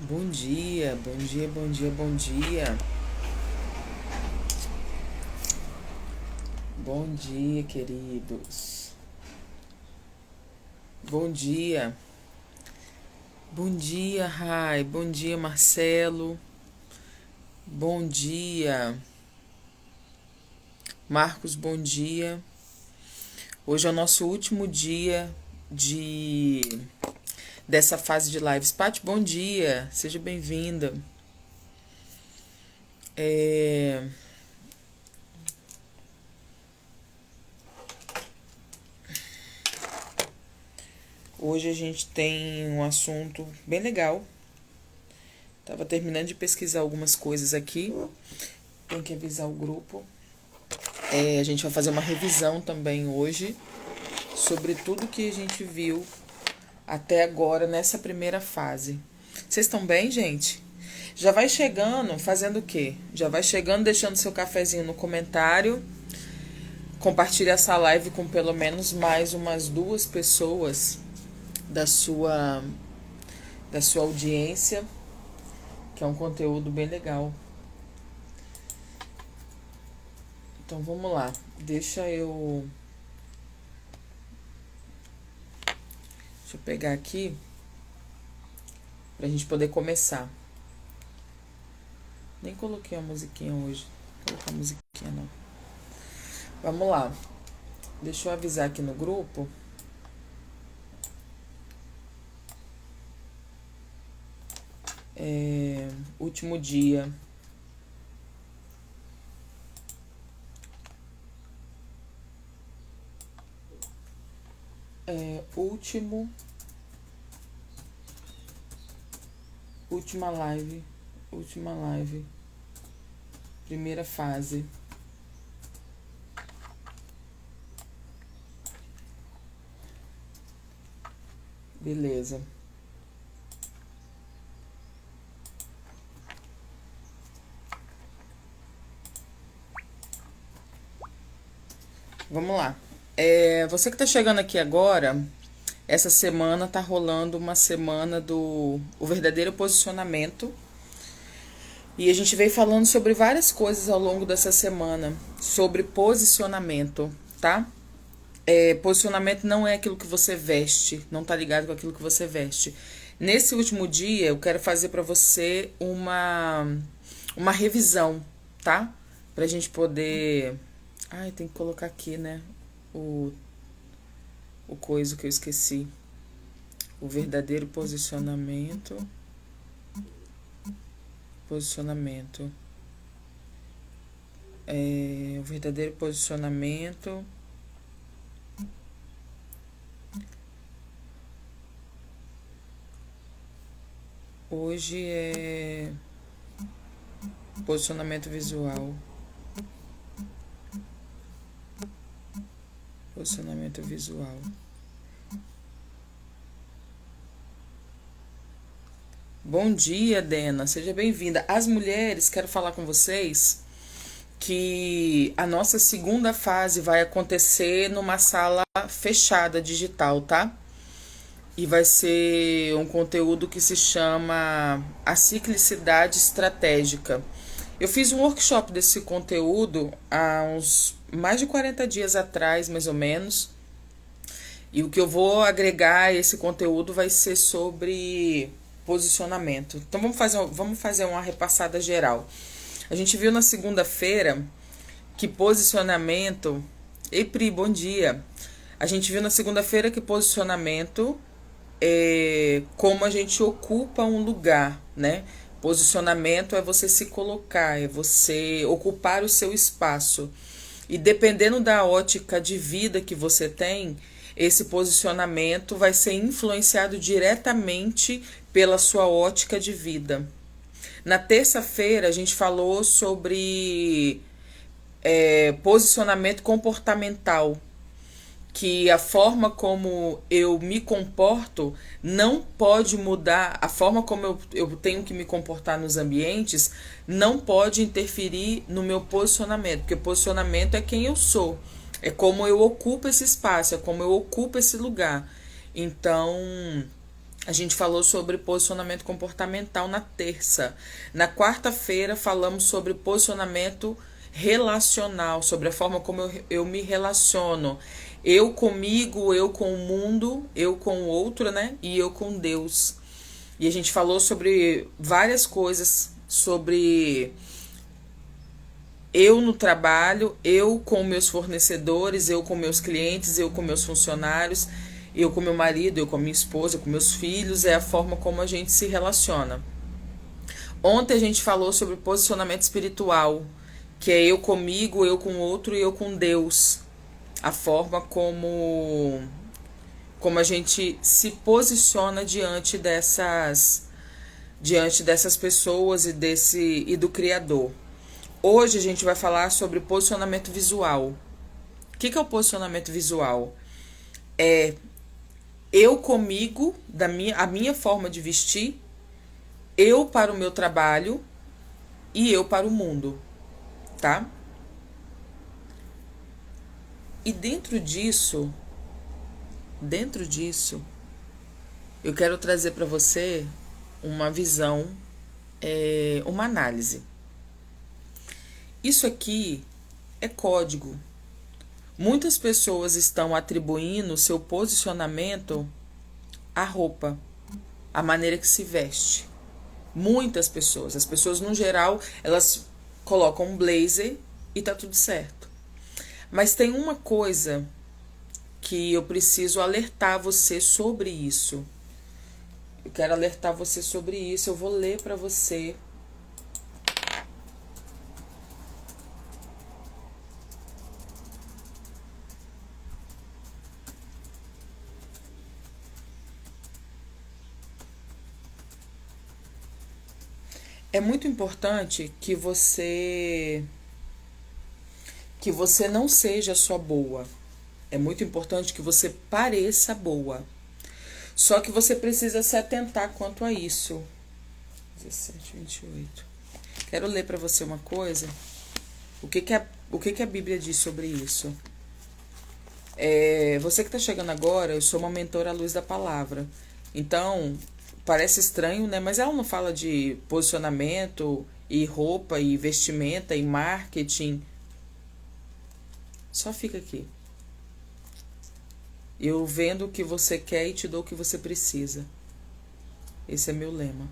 Bom dia, bom dia, bom dia, bom dia. Bom dia, queridos. Bom dia. Bom dia, Rai. Bom dia, Marcelo. Bom dia, Marcos. Bom dia. Hoje é o nosso último dia dessa fase de lives. Paty, bom dia. Seja bem-vinda. Hoje a gente tem um assunto bem legal. Tava terminando de pesquisar algumas coisas aqui. Tem que avisar o grupo. A gente vai fazer uma revisão também hoje sobre tudo que a gente viu até agora nessa primeira fase. Vocês estão bem, gente? Já vai chegando, fazendo o quê? Já vai chegando, deixando seu cafezinho no comentário. Compartilhe essa live com pelo menos mais umas 2 pessoas da sua audiência, que é um conteúdo bem legal. Então vamos lá. Deixa eu pegar aqui pra gente poder começar. Nem coloquei a musiquinha hoje. Vou colocar a musiquinha não. Vamos lá. Deixa eu avisar aqui no grupo. Último dia. Última live. Primeira fase. Beleza. Vamos lá. Você que tá chegando aqui agora, essa semana tá rolando uma semana do o verdadeiro posicionamento. E a gente veio falando sobre várias coisas ao longo dessa semana, sobre posicionamento, tá? Posicionamento não é aquilo que você veste, não tá ligado com aquilo que você veste. Nesse último dia, eu quero fazer pra você uma revisão, tá? Pra gente poder... Ai, tem que colocar aqui, né? O coisa que eu esqueci. O verdadeiro posicionamento. O verdadeiro posicionamento. Hoje é posicionamento visual. Posicionamento visual. Bom dia, Dena. Seja bem-vinda. As mulheres, quero falar com vocês que a nossa segunda fase vai acontecer numa sala fechada digital, tá? E vai ser um conteúdo que se chama A Ciclicidade Estratégica. Eu fiz um workshop desse conteúdo há uns mais de 40 dias atrás, mais ou menos. E o que eu vou agregar a esse conteúdo vai ser sobre posicionamento. Então vamos fazer uma repassada geral. A gente viu na segunda-feira que posicionamento... Ei, Pri, bom dia. A gente viu na segunda-feira que posicionamento é como a gente ocupa um lugar, né? Posicionamento é você se colocar, é você ocupar o seu espaço. E dependendo da ótica de vida que você tem, esse posicionamento vai ser influenciado diretamente pela sua ótica de vida. Na terça-feira, a gente falou sobre posicionamento comportamental, que a forma como eu me comporto não pode mudar, a forma como eu tenho que me comportar nos ambientes não pode interferir no meu posicionamento, porque posicionamento é quem eu sou, é como eu ocupo esse espaço, é como eu ocupo esse lugar. Então, A gente falou sobre posicionamento comportamental na terça. Na quarta-feira falamos sobre posicionamento relacional, sobre a forma como eu me relaciono. Eu comigo, eu com o mundo, eu com o outro, né? E eu com Deus. E a gente falou sobre várias coisas, sobre eu no trabalho, eu com meus fornecedores, eu com meus clientes, eu com meus funcionários, eu com meu marido, eu com minha esposa, eu com meus filhos, é a forma como a gente se relaciona. Ontem a gente falou sobre posicionamento espiritual, que é eu comigo, eu com o outro e eu com Deus. A forma como a gente se posiciona diante dessas pessoas e do Criador. Hoje a gente vai falar sobre posicionamento visual. O que é o posicionamento visual? É eu comigo, a minha forma de vestir, eu para o meu trabalho e eu para o mundo, tá? E dentro disso, eu quero trazer para você uma visão, uma análise. Isso aqui é código. Muitas pessoas estão atribuindo seu posicionamento à roupa, à maneira que se veste. Muitas pessoas, as pessoas no geral, elas colocam um blazer e tá tudo certo. Mas tem uma coisa que eu preciso alertar você sobre isso. Eu quero alertar você sobre isso, eu vou ler para você. É muito importante que você não seja só boa. É muito importante que você pareça boa. Só que você precisa se atentar quanto a isso. 17:28. Quero ler para você uma coisa. O que que a Bíblia diz sobre isso? Você que está chegando agora, eu sou uma mentora à luz da palavra. Então, parece estranho, né? Mas ela não fala de posicionamento e roupa e vestimenta e marketing. Só fica aqui. Eu vendo o que você quer e te dou o que você precisa. Esse é meu lema.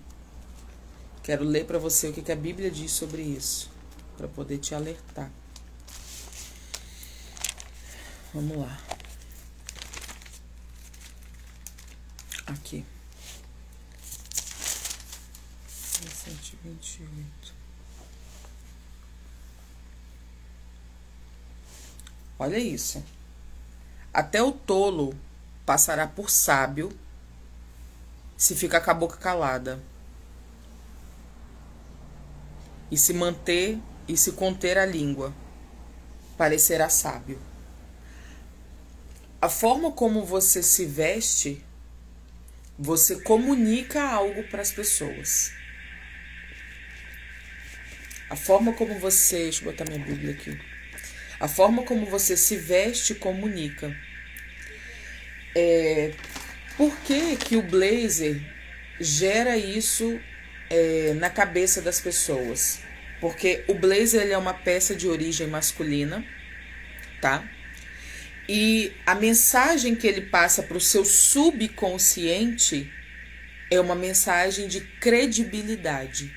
Quero ler para você o que a Bíblia diz sobre isso, para poder te alertar. Vamos lá. Aqui. 17:28. Olha isso. Até o tolo passará por sábio se ficar com a boca calada. E se conter a língua, parecerá sábio. A forma como você se veste, você comunica algo para as pessoas. A forma como você... Deixa eu botar minha Bíblia aqui. A forma como você se veste comunica. Por que o blazer gera isso na cabeça das pessoas? Porque o blazer ele é uma peça de origem masculina, tá? E a mensagem que ele passa para o seu subconsciente é uma mensagem de credibilidade.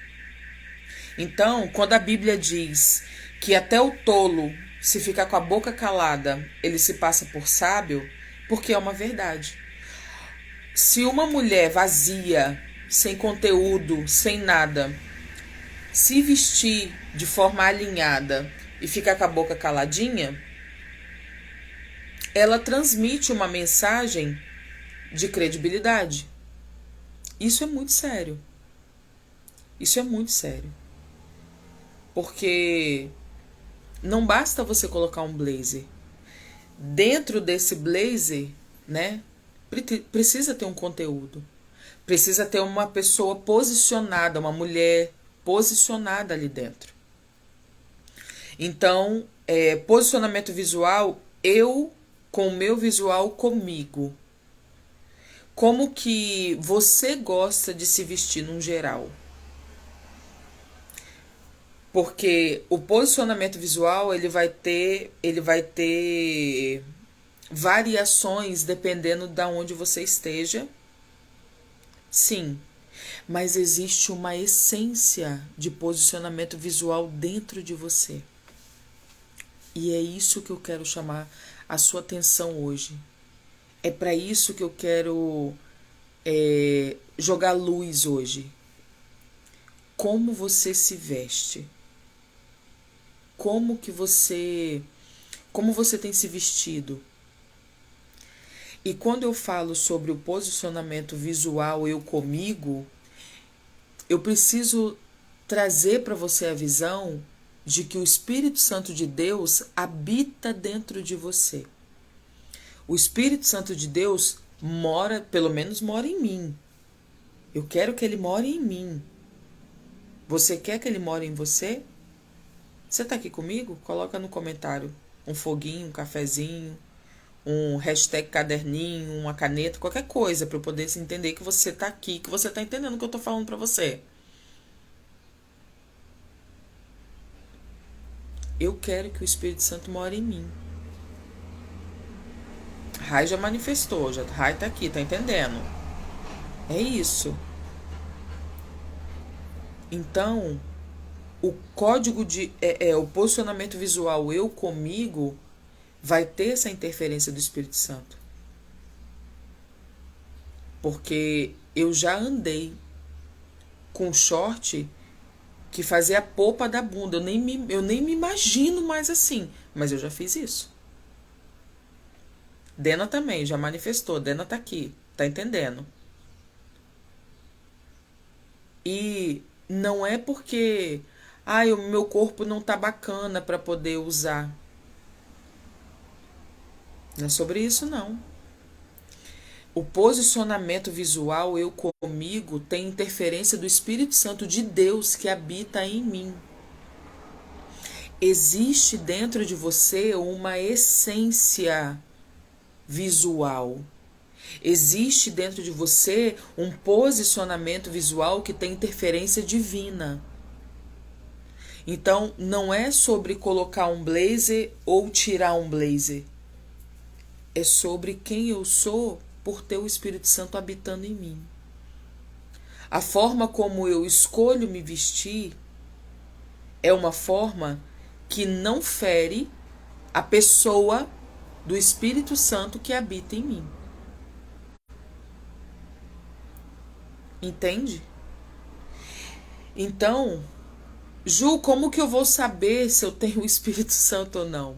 Então, quando a Bíblia diz que até o tolo, se ficar com a boca calada, ele se passa por sábio, porque é uma verdade. Se uma mulher vazia, sem conteúdo, sem nada, se vestir de forma alinhada e ficar com a boca caladinha, ela transmite uma mensagem de credibilidade. Isso é muito sério. Isso é muito sério. Porque não basta você colocar um blazer. Dentro desse blazer, né, precisa ter um conteúdo. Precisa ter uma pessoa posicionada, uma mulher posicionada ali dentro. Então, posicionamento visual, eu com o meu visual comigo. Como que você gosta de se vestir num geral? Porque o posicionamento visual, ele vai ter variações dependendo da onde você esteja. Sim, mas existe uma essência de posicionamento visual dentro de você. E é isso que eu quero chamar a sua atenção hoje. É para isso que eu quero jogar luz hoje. Como você se veste? Como você tem se vestido? E quando eu falo sobre o posicionamento visual eu comigo, eu preciso trazer para você a visão de que o Espírito Santo de Deus habita dentro de você. O Espírito Santo de Deus mora, pelo menos mora em mim. Eu quero que ele more em mim. Você quer que ele more em você? Você está aqui comigo? Coloca no comentário um foguinho, um cafezinho, um hashtag caderninho, uma caneta, qualquer coisa para eu poder entender que você está aqui, que você está entendendo o que eu estou falando para você. Eu quero que o Espírito Santo more em mim. Rai já manifestou, Rai tá aqui, tá entendendo? É isso. Então, o código o posicionamento visual eu comigo vai ter essa interferência do Espírito Santo. Porque eu já andei com short que fazia a polpa da bunda. Eu nem me imagino mais assim, mas eu já fiz isso. Dena também já manifestou, Dena tá aqui, tá entendendo? E não é porque o meu corpo não tá bacana para poder usar. Não é sobre isso não. O posicionamento visual eu comigo tem interferência do Espírito Santo de Deus que habita em mim. Existe dentro de você uma essência visual. Existe dentro de você um posicionamento visual que tem interferência divina. Então, não é sobre colocar um blazer ou tirar um blazer. É sobre quem eu sou por ter o Espírito Santo habitando em mim. A forma como eu escolho me vestir é uma forma que não fere a pessoa do Espírito Santo que habita em mim. Entende? Então, Ju, como que eu vou saber se eu tenho o Espírito Santo ou não?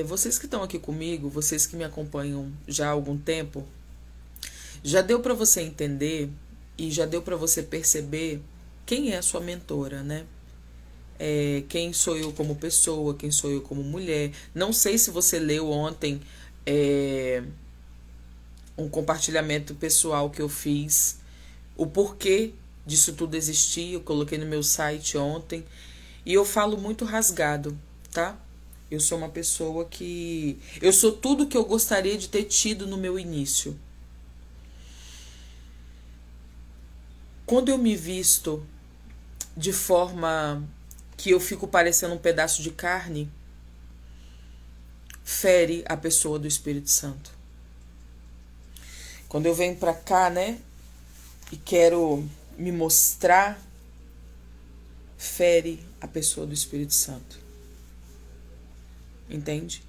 Vocês que estão aqui comigo, vocês que me acompanham já há algum tempo, já deu para você entender e já deu para você perceber quem é a sua mentora, né? Quem sou eu como pessoa, quem sou eu como mulher. Não sei se você leu ontem um compartilhamento pessoal que eu fiz, o porquê disso tudo existir, eu coloquei no meu site ontem, e eu falo muito rasgado, tá? Eu sou uma pessoa que... eu sou tudo que eu gostaria de ter tido no meu início. Quando eu me visto de forma que eu fico parecendo um pedaço de carne, fere a pessoa do Espírito Santo. Quando eu venho pra cá, né, e quero me mostrar, fere a pessoa do Espírito Santo. Entende?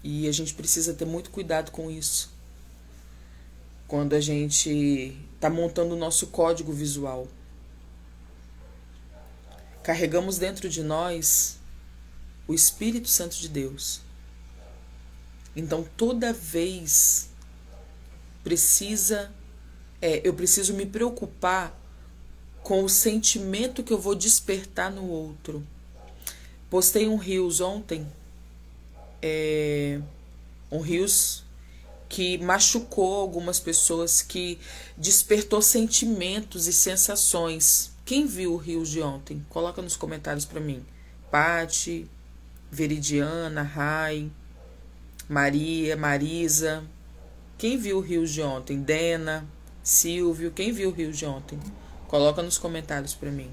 E a gente precisa ter muito cuidado com isso. Quando a gente tá montando o nosso código visual. Carregamos dentro de nós o Espírito Santo de Deus. Então, toda vez eu preciso me preocupar com o sentimento que eu vou despertar no outro. Postei um Reels ontem, um Reels que machucou algumas pessoas, que despertou sentimentos e sensações. Quem viu o Reels de ontem? Coloca nos comentários para mim. Pati, Veridiana, Rai, Maria, Marisa. Quem viu o Rios de ontem? Dena, Silvio. Quem viu o Rios de ontem? Coloca nos comentários para mim.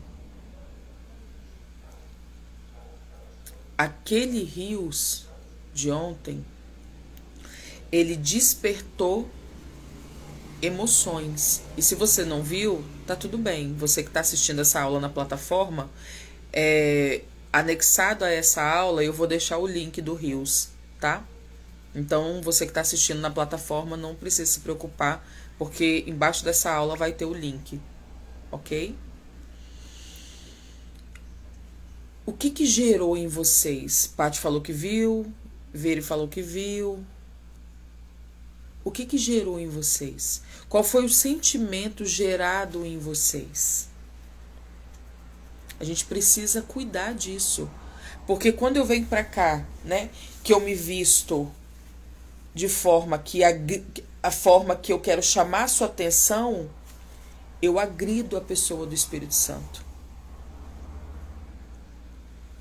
Aquele Rios de ontem, ele despertou emoções. E se você não viu, tá tudo bem. Você que está assistindo essa aula na plataforma, anexado a essa aula, eu vou deixar o link do Rios, tá? Então, você que está assistindo na plataforma, não precisa se preocupar, porque embaixo dessa aula vai ter o link, ok? O que gerou em vocês? Paty falou que viu, Veri falou que viu. O que gerou em vocês? Qual foi o sentimento gerado em vocês? A gente precisa cuidar disso. Porque quando eu venho pra cá, né, que eu me visto de forma que a forma que eu quero chamar a sua atenção, eu agrido a pessoa do Espírito Santo.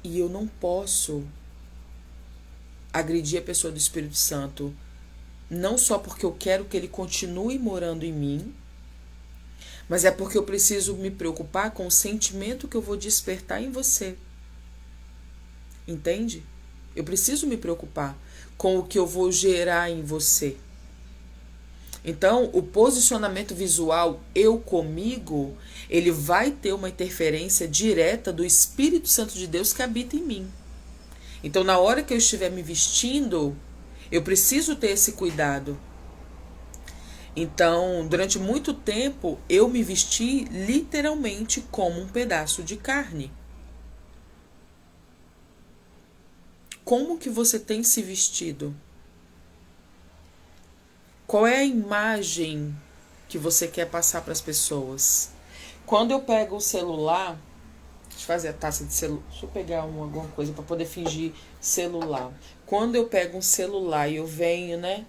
E eu não posso agredir a pessoa do Espírito Santo, não só porque eu quero que ele continue morando em mim, mas é porque eu preciso me preocupar com o sentimento que eu vou despertar em você. Entende? Eu preciso me preocupar com o que eu vou gerar em você. Então, o posicionamento visual eu comigo, ele vai ter uma interferência direta do Espírito Santo de Deus que habita em mim. Então, na hora que eu estiver me vestindo, eu preciso ter esse cuidado. Então, durante muito tempo, eu me vesti literalmente como um pedaço de carne. Como que você tem se vestido? Qual é a imagem que você quer passar para as pessoas? Quando eu pego o celular, deixa eu fazer a taça de celular, deixa eu pegar alguma coisa para poder fingir celular. Quando eu pego um celular e eu venho, né,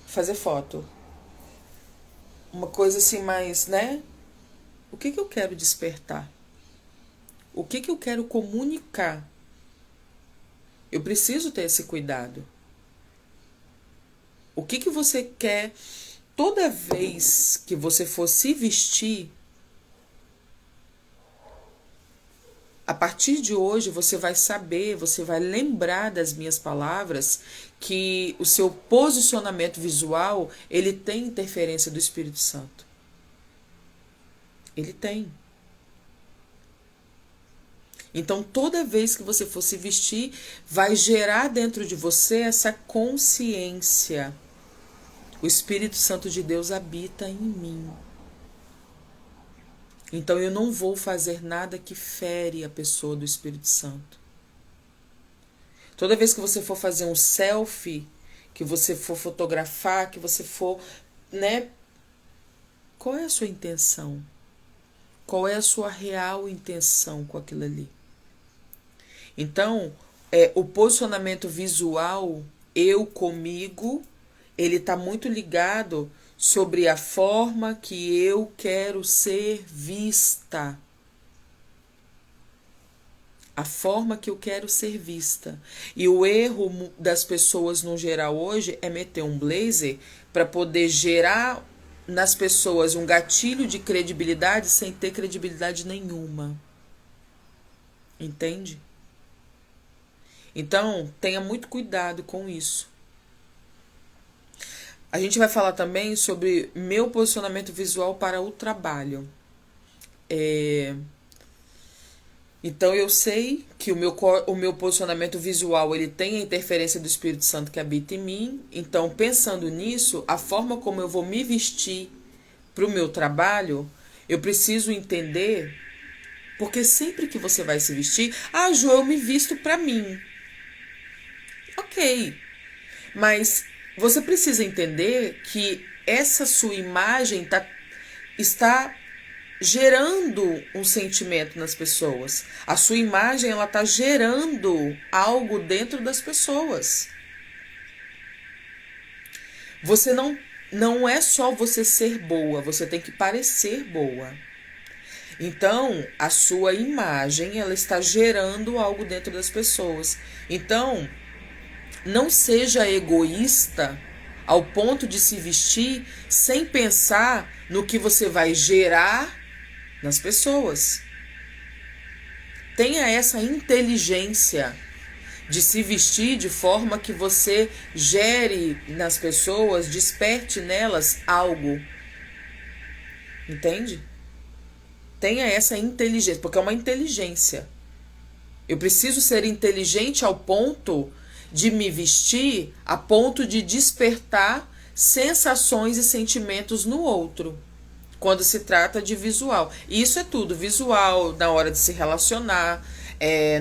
fazer foto, uma coisa assim mais, né? O que eu quero despertar? O que eu quero comunicar? Eu preciso ter esse cuidado. O que você quer toda vez que você for se vestir? A partir de hoje você vai saber, você vai lembrar das minhas palavras, que o seu posicionamento visual, ele tem interferência do Espírito Santo. Ele tem. Então, toda vez que você for se vestir, vai gerar dentro de você essa consciência. O Espírito Santo de Deus habita em mim. Então, eu não vou fazer nada que fere a pessoa do Espírito Santo. Toda vez que você for fazer um selfie, que você for fotografar, que você for, né? Qual é a sua intenção? Qual é a sua real intenção com aquilo ali? Então, o posicionamento visual, eu comigo, ele está muito ligado sobre a forma que eu quero ser vista. A forma que eu quero ser vista. E o erro das pessoas no geral hoje é meter um blazer para poder gerar nas pessoas um gatilho de credibilidade sem ter credibilidade nenhuma. Entende? Então, tenha muito cuidado com isso. A gente vai falar também sobre meu posicionamento visual para o trabalho. Então, eu sei que o meu posicionamento visual, ele tem a interferência do Espírito Santo que habita em mim. Então, pensando nisso, a forma como eu vou me vestir para o meu trabalho, eu preciso entender, porque sempre que você vai se vestir, Jô, eu me visto para mim. Ok, mas você precisa entender que essa sua imagem está gerando um sentimento nas pessoas. A sua imagem, ela está gerando algo dentro das pessoas. Você não é só você ser boa, você tem que parecer boa. Então, a sua imagem, ela está gerando algo dentro das pessoas. Então, Não seja egoísta ao ponto de se vestir sem pensar no que você vai gerar nas pessoas. Tenha essa inteligência de se vestir de forma que você gere nas pessoas, desperte nelas algo. Entende? Tenha essa inteligência, porque é uma inteligência. Eu preciso ser inteligente ao ponto de me vestir, a ponto de despertar sensações e sentimentos no outro, quando se trata de visual. E isso é tudo, visual, na hora de se relacionar,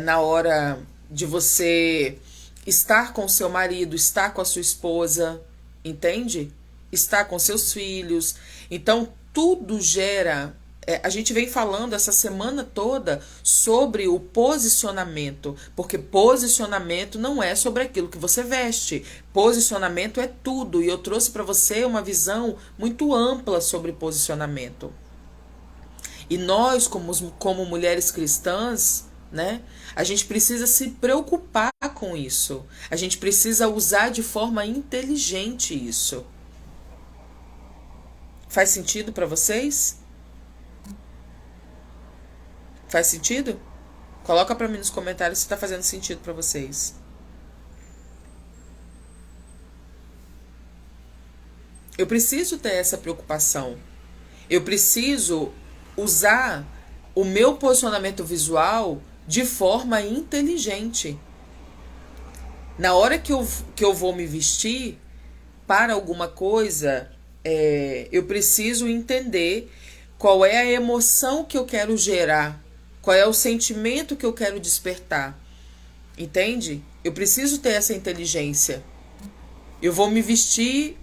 na hora de você estar com seu marido, estar com a sua esposa, entende? Estar com seus filhos. Então, tudo gera... a gente vem falando essa semana toda sobre o posicionamento, porque posicionamento não é sobre aquilo que você veste. Posicionamento é tudo, e eu trouxe para você uma visão muito ampla sobre posicionamento. E nós, como mulheres cristãs, né, a gente precisa se preocupar com isso. A gente precisa usar de forma inteligente isso. Faz sentido para vocês? Faz sentido? Coloca para mim nos comentários se está fazendo sentido para vocês. Eu preciso ter essa preocupação. Eu preciso usar o meu posicionamento visual de forma inteligente. Na hora que eu vou me vestir para alguma coisa, eu preciso entender qual é a emoção que eu quero gerar. Qual é o sentimento que eu quero despertar? Entende? Eu preciso ter essa inteligência. Eu vou me vestir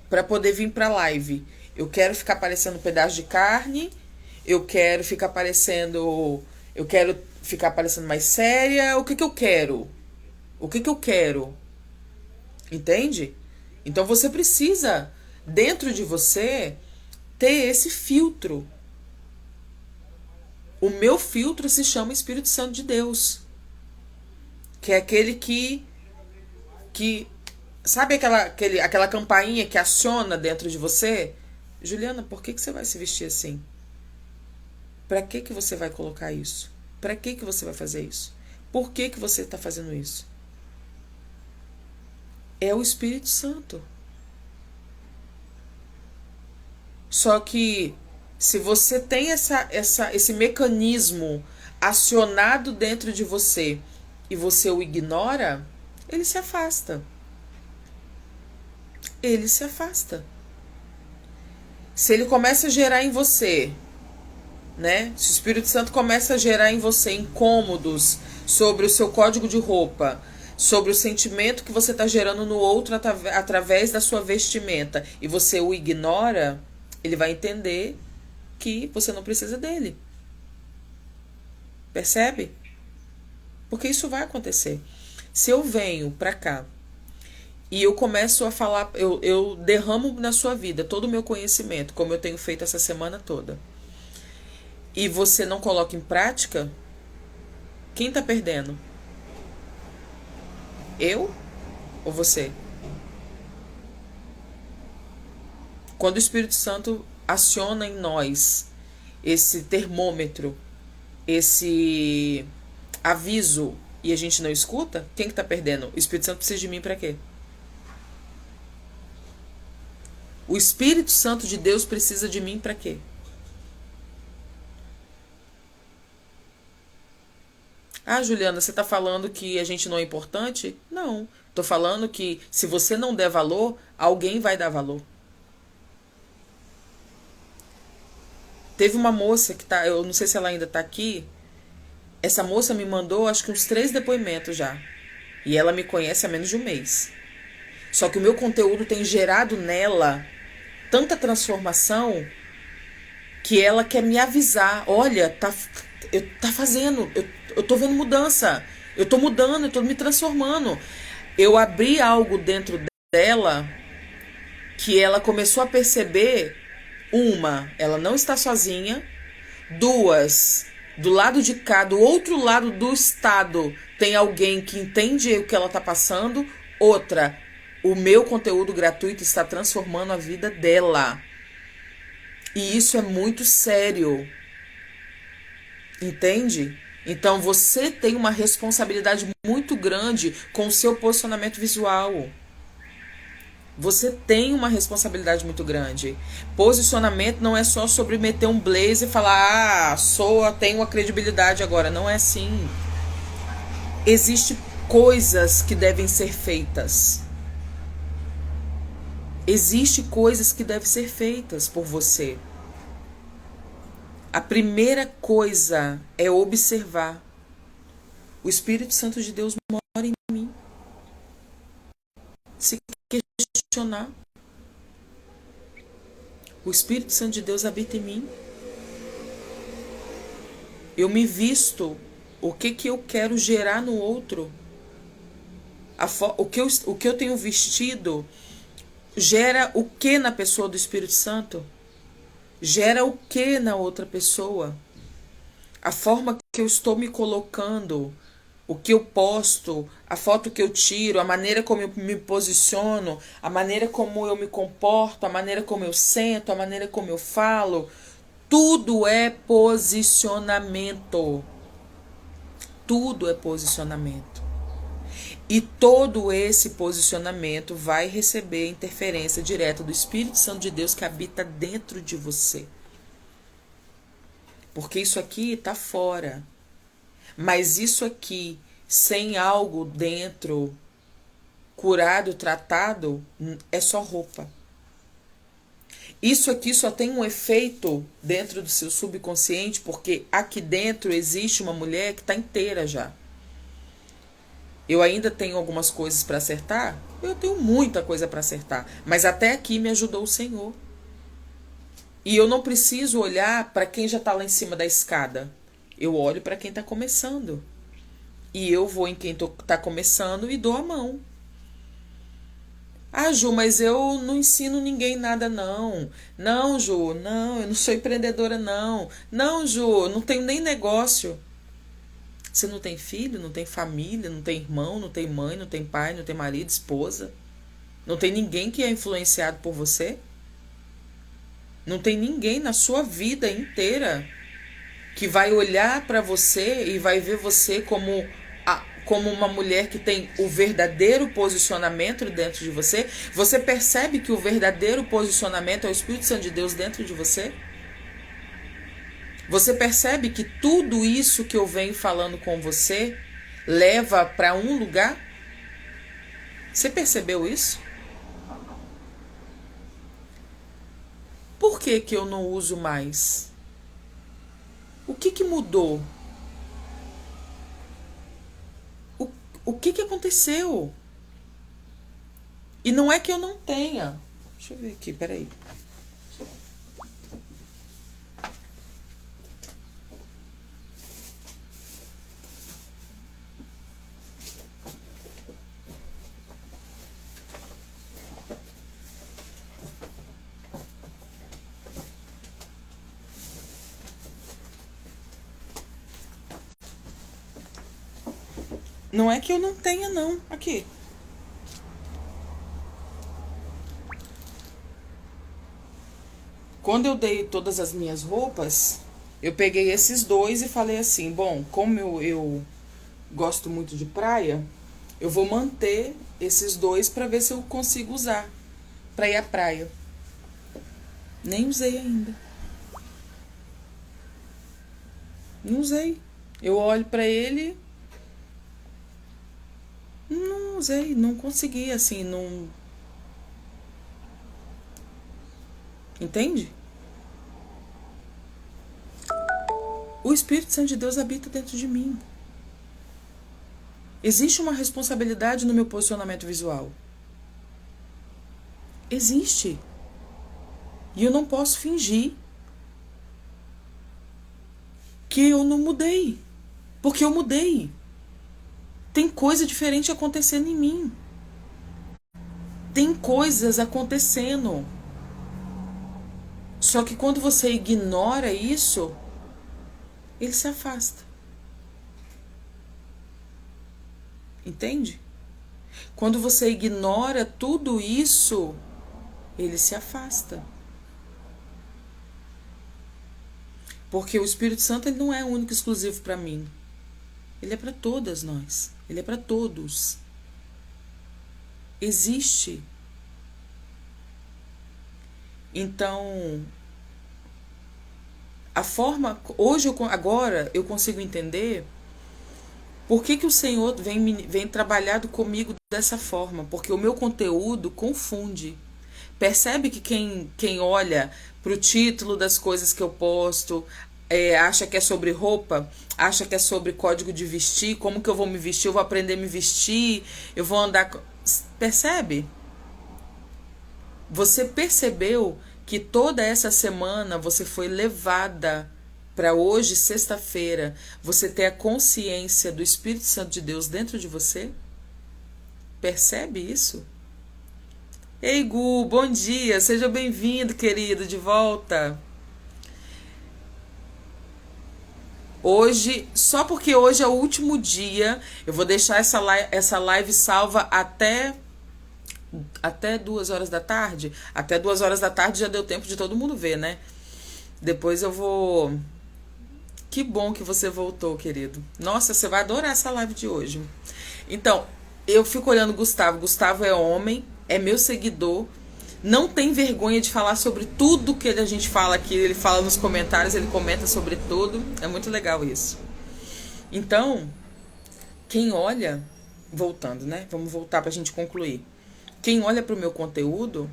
para poder vir para a live. Eu quero ficar parecendo um pedaço de carne. Eu quero ficar parecendo mais séria. O que eu quero? O que eu quero? Entende? Então você precisa, dentro de você, ter esse filtro. O meu filtro se chama Espírito Santo de Deus. Que é aquele que sabe aquela campainha que aciona dentro de você? Juliana, por que você vai se vestir assim? Para que você vai colocar isso? Para que você vai fazer isso? Por que você está fazendo isso? É o Espírito Santo. Só que se você tem esse mecanismo acionado dentro de você e você o ignora, ele se afasta. Ele se afasta. Se ele começa a gerar em você, né? Se o Espírito Santo começa a gerar em você incômodos sobre o seu código de roupa, sobre o sentimento que você está gerando no outro através da sua vestimenta, e você o ignora, ele vai entender que você não precisa dele. Percebe? Porque isso vai acontecer. Se eu venho pra cá e eu começo a falar, eu derramo na sua vida todo o meu conhecimento, como eu tenho feito essa semana toda, e você não coloca em prática, quem tá perdendo? Eu ou você? Quando o Espírito Santo aciona em nós esse termômetro, esse aviso, e a gente não escuta, quem que tá perdendo? O Espírito Santo precisa de mim para quê? O Espírito Santo de Deus precisa de mim para quê? Ah, Juliana, você tá falando que a gente não é importante? Não. Tô falando que se você não der valor, alguém vai dar valor. Teve uma moça que tá, eu não sei se ela ainda tá aqui. Essa moça me mandou acho que uns 3 depoimentos já. E ela me conhece há menos de um mês. Só que o meu conteúdo tem gerado nela tanta transformação que ela quer me avisar. Olha, tá fazendo, eu tô vendo mudança. Eu tô mudando, eu tô me transformando. Eu abri algo dentro dela que ela começou a perceber. Uma, ela não está sozinha. 2, Do lado de cá, do outro lado do estado, tem alguém que entende o que ela está passando. Outra, o meu conteúdo gratuito está transformando a vida dela. E isso é muito sério. Entende? Então você tem uma responsabilidade muito grande com o seu posicionamento visual. Você tem uma responsabilidade muito grande. Posicionamento não é só sobre meter um blazer e falar, tenho a credibilidade agora. Não é assim. Existem coisas que devem ser feitas. Existem coisas que devem ser feitas por você. A primeira coisa é observar. O Espírito Santo de Deus mora em mim. Se questionar. O Espírito Santo de Deus habita em mim. Eu me visto. O que eu quero gerar no outro? O que eu tenho vestido gera o que na pessoa do Espírito Santo? Gera o que na outra pessoa? A forma que eu estou me colocando, o que eu posto, a foto que eu tiro, a maneira como eu me posiciono, a maneira como eu me comporto, a maneira como eu sento, a maneira como eu falo, tudo é posicionamento. Tudo é posicionamento. E todo esse posicionamento vai receber interferência direta do Espírito Santo de Deus que habita dentro de você. Porque isso aqui está fora. Mas isso aqui, sem algo dentro, curado, tratado, é só roupa. Isso aqui só tem um efeito dentro do seu subconsciente, porque aqui dentro existe uma mulher que está inteira já. Eu ainda tenho algumas coisas para acertar? Eu tenho muita coisa para acertar. Mas até aqui me ajudou o Senhor. E eu não preciso olhar para quem já está lá em cima da escada. Eu olho para quem está começando. E eu vou em quem está começando e dou a mão. Ah, Ju, mas eu não ensino ninguém nada, não. Não, Ju, não, eu não sou empreendedora, não. Não, Ju, não tenho nem negócio. Você não tem filho, não tem família, não tem irmão, não tem mãe, não tem pai, não tem marido, esposa. Não tem ninguém que é influenciado por você? Não tem ninguém na sua vida inteira que vai olhar para você e vai ver você como uma mulher que tem o verdadeiro posicionamento dentro de você? Você percebe que o verdadeiro posicionamento é o Espírito Santo de Deus dentro de você? Você percebe que tudo isso que eu venho falando com você leva para um lugar? Você percebeu isso? Por que que eu não uso mais? O que mudou? O que aconteceu? E não é que eu não tenha. Deixa eu ver aqui, peraí. Não é que eu não tenha, não. Aqui. Quando eu dei todas as minhas roupas, eu peguei esses dois e falei assim, bom, como eu gosto muito de praia, eu vou manter esses dois para ver se eu consigo usar para ir à praia. Nem usei ainda. Não usei. Eu olho para ele, não usei, não consegui, assim, não... Entende? O Espírito Santo de Deus habita dentro de mim. Existe uma responsabilidade no meu posicionamento visual. Existe. E eu não posso fingir que eu não mudei. Porque eu mudei. Tem coisa diferente acontecendo em mim. Tem coisas acontecendo. Só que quando você ignora isso, ele se afasta. Entende? Quando você ignora tudo isso, ele se afasta. Porque o Espírito Santo ele não é único e exclusivo para mim. Ele é para todas nós. Ele é para todos. Existe. Então, a forma... Hoje, agora, eu consigo entender por que o Senhor vem trabalhado comigo dessa forma. Porque o meu conteúdo confunde. Percebe que quem olha para o título das coisas que eu posto, acha que é sobre roupa, acha que é sobre código de vestir, como que eu vou me vestir, eu vou aprender a me vestir, eu vou andar... Percebe? Você percebeu que toda essa semana você foi levada para hoje, sexta-feira, você ter a consciência do Espírito Santo de Deus dentro de você? Percebe isso? Ei, Gu, bom dia, seja bem-vindo, querido, de volta. Hoje, só porque hoje é o último dia, eu vou deixar essa live salva até 2 horas da tarde. Até 2 horas da tarde já deu tempo de todo mundo ver, né? Depois eu vou... Que bom que você voltou, querido. Nossa, você vai adorar essa live de hoje. Então, eu fico olhando o Gustavo. Gustavo é homem, é meu seguidor. Não tem vergonha de falar sobre tudo que a gente fala aqui. Ele fala nos comentários, ele comenta sobre tudo. É muito legal isso. Então, quem olha... Voltando, né? Vamos voltar pra gente concluir. Quem olha pro meu conteúdo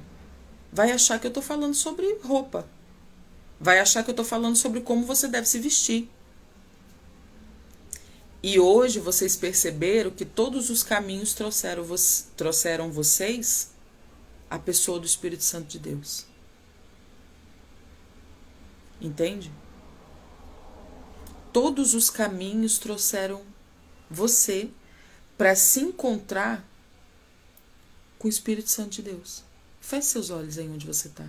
vai achar que eu tô falando sobre roupa. Vai achar que eu tô falando sobre como você deve se vestir. E hoje vocês perceberam que todos os caminhos trouxeram vocês a pessoa do Espírito Santo de Deus. Entende? Todos os caminhos trouxeram você para se encontrar com o Espírito Santo de Deus. Feche seus olhos aí onde você está.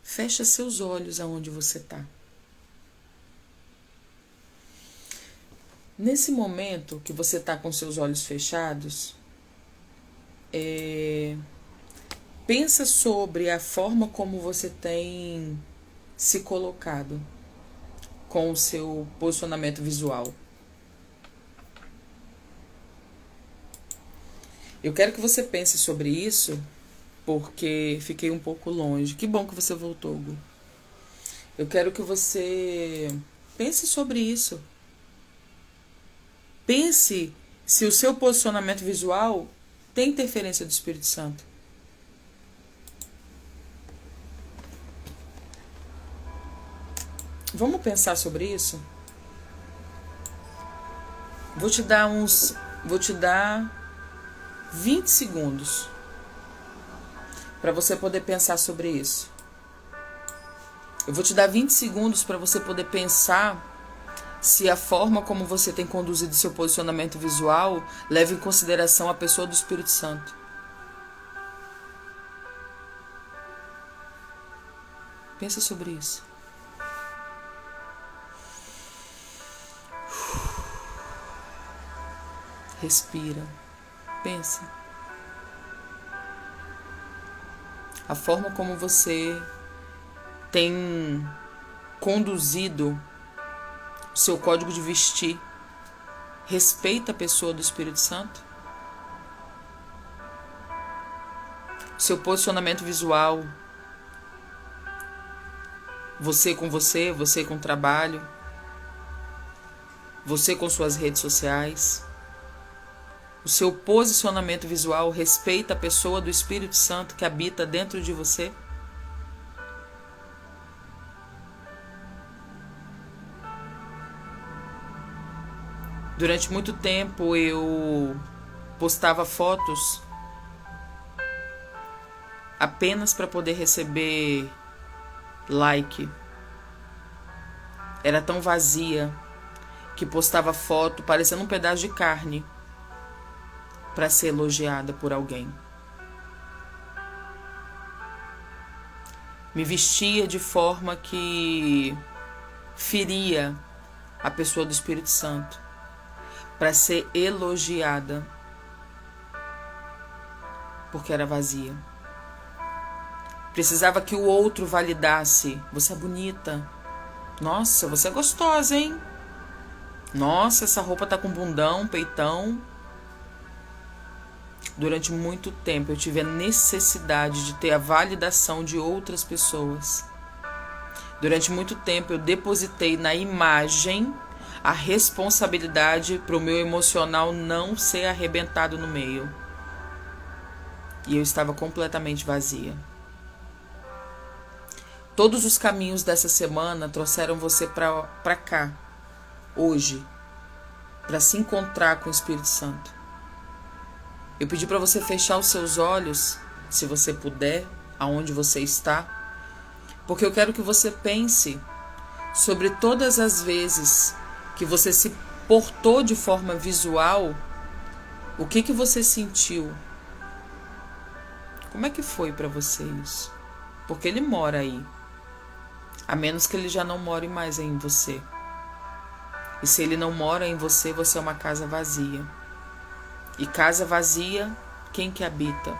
Fecha seus olhos aonde você está. Nesse momento que você está com seus olhos fechados, pensa sobre a forma como você tem se colocado com o seu posicionamento visual. Eu quero que você pense sobre isso, porque fiquei um pouco longe. Que bom que você voltou, Gu. Eu quero que você pense sobre isso. Pense se o seu posicionamento visual tem interferência do Espírito Santo. Vamos pensar sobre isso? Vou te dar 20 segundos para você poder pensar sobre isso. Eu vou te dar 20 segundos para você poder pensar se a forma como você tem conduzido seu posicionamento visual leva em consideração a pessoa do Espírito Santo. Pensa sobre isso. Respira. Pensa. A forma como você tem conduzido o seu código de vestir respeita a pessoa do Espírito Santo? Seu posicionamento visual, você com o trabalho, você com suas redes sociais. O seu posicionamento visual respeita a pessoa do Espírito Santo que habita dentro de você? Durante muito tempo eu postava fotos apenas para poder receber like. Era tão vazia que postava foto parecendo um pedaço de carne para ser elogiada por alguém. Me vestia de forma que feria a pessoa do Espírito Santo para ser elogiada, porque era vazia. Precisava que o outro validasse. Você é bonita. Nossa, você é gostosa, hein? Nossa, essa roupa tá com bundão, peitão. Durante muito tempo eu tive a necessidade de ter a validação de outras pessoas. Durante muito tempo eu depositei na imagem a responsabilidade para o meu emocional não ser arrebentado no meio. E eu estava completamente vazia. Todos os caminhos dessa semana trouxeram você para cá, hoje, para se encontrar com o Espírito Santo. Eu pedi para você fechar os seus olhos, se você puder, aonde você está, porque eu quero que você pense sobre todas as vezes que você se portou de forma visual, o que você sentiu? Como é que foi para você isso? Porque ele mora aí. A menos que ele já não more mais em você. E se ele não mora em você, você é uma casa vazia. E casa vazia, quem que habita?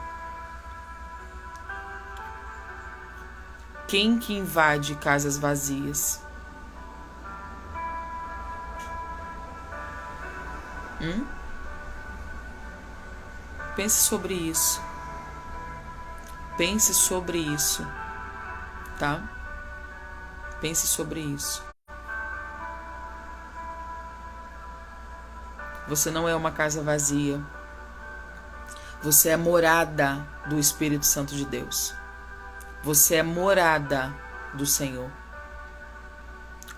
Quem que invade casas vazias? Pense sobre isso. Pense sobre isso, tá? Pense sobre isso. Você não é uma casa vazia. Você é morada do Espírito Santo de Deus. Você é morada do Senhor.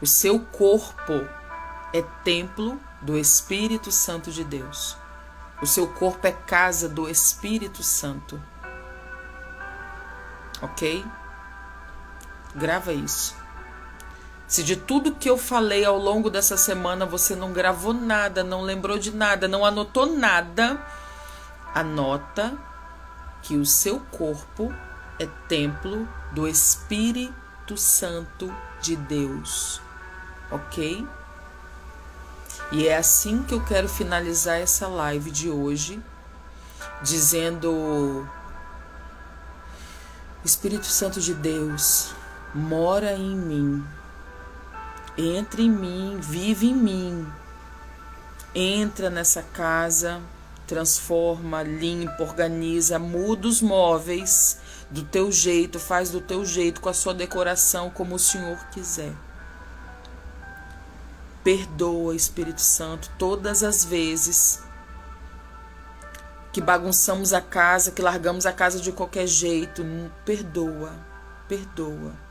O seu corpo é templo do Espírito Santo de Deus. O seu corpo é casa do Espírito Santo. Ok? Grava isso. Se de tudo que eu falei ao longo dessa semana você não gravou nada, não lembrou de nada, não anotou nada, anota que o seu corpo é templo do Espírito Santo de Deus. Ok? E é assim que eu quero finalizar essa live de hoje, dizendo: Espírito Santo de Deus, mora em mim. Entra em mim, vive em mim. Entra nessa casa, transforma, limpa, organiza, muda os móveis do teu jeito, faz do teu jeito, com a sua decoração, como o Senhor quiser. Perdoa, Espírito Santo, todas as vezes que bagunçamos a casa, que largamos a casa de qualquer jeito. Perdoa, perdoa.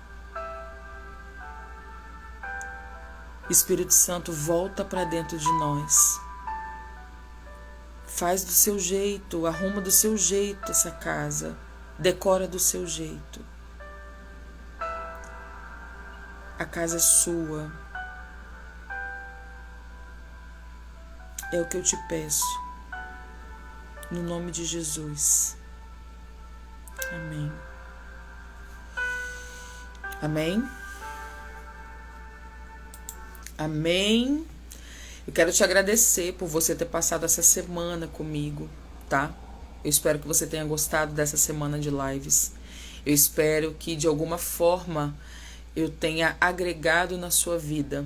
Espírito Santo, volta para dentro de nós. Faz do seu jeito, arruma do seu jeito essa casa. Decora do seu jeito. A casa é sua. É o que eu te peço. No nome de Jesus. Amém. Amém. Amém. Eu quero te agradecer por você ter passado essa semana comigo, tá? Eu espero que você tenha gostado dessa semana de lives. Eu espero que de alguma forma eu tenha agregado na sua vida,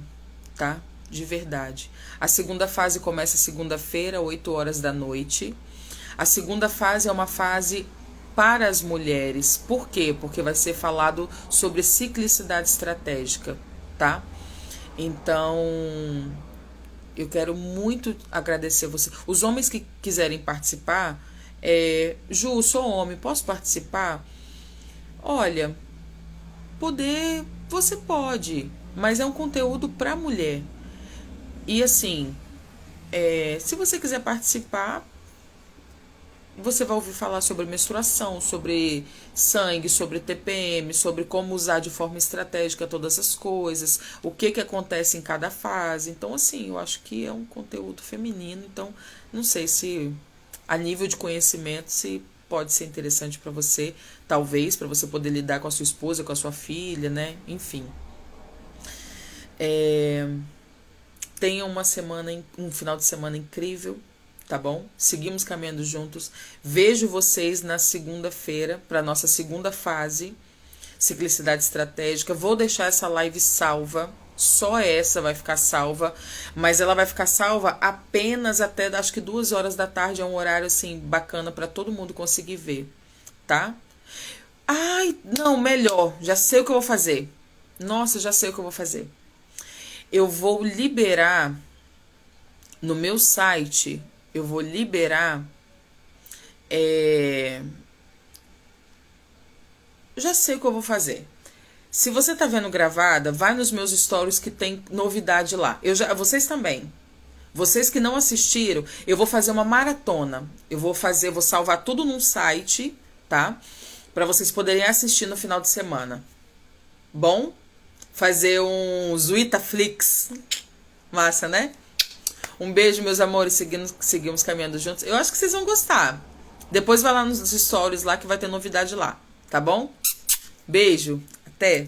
tá? De verdade. A segunda fase começa segunda-feira, 8 horas da noite. A segunda fase é uma fase para as mulheres. Por quê? Porque vai ser falado sobre ciclicidade estratégica, tá? Então, eu quero muito agradecer você. Os homens que quiserem participar, Ju, sou homem, posso participar? Olha, poder, você pode, mas é um conteúdo para mulher. E assim, se você quiser participar, você vai ouvir falar sobre menstruação, sobre sangue, sobre TPM, sobre como usar de forma estratégica todas essas coisas, o que acontece em cada fase. Então, assim, eu acho que é um conteúdo feminino, então não sei se a nível de conhecimento se pode ser interessante para você, talvez para você poder lidar com a sua esposa, com a sua filha, né? Enfim. Tenha um final de semana incrível, tá bom? Seguimos caminhando juntos. Vejo vocês na segunda-feira para nossa segunda fase, Ciclicidade Estratégica. Vou deixar essa live salva. Só essa vai ficar salva, mas ela vai ficar salva apenas até acho que 2 horas da tarde, é um horário assim bacana para todo mundo conseguir ver, tá? Ai, não, melhor, já sei o que eu vou fazer. Nossa, já sei o que eu vou fazer. Eu vou liberar no meu site, eu vou liberar já sei o que eu vou fazer. Se você tá vendo gravada, vai nos meus stories que tem novidade lá. Vocês também. Vocês que não assistiram, eu vou fazer uma maratona. Vou salvar tudo num site, tá? Para vocês poderem assistir no final de semana. Bom? Fazer um Zuitaflix. Massa, né? Um beijo, meus amores. Seguimos caminhando juntos. Eu acho que vocês vão gostar. Depois vai lá nos stories lá que vai ter novidade lá. Tá bom? Beijo. Até.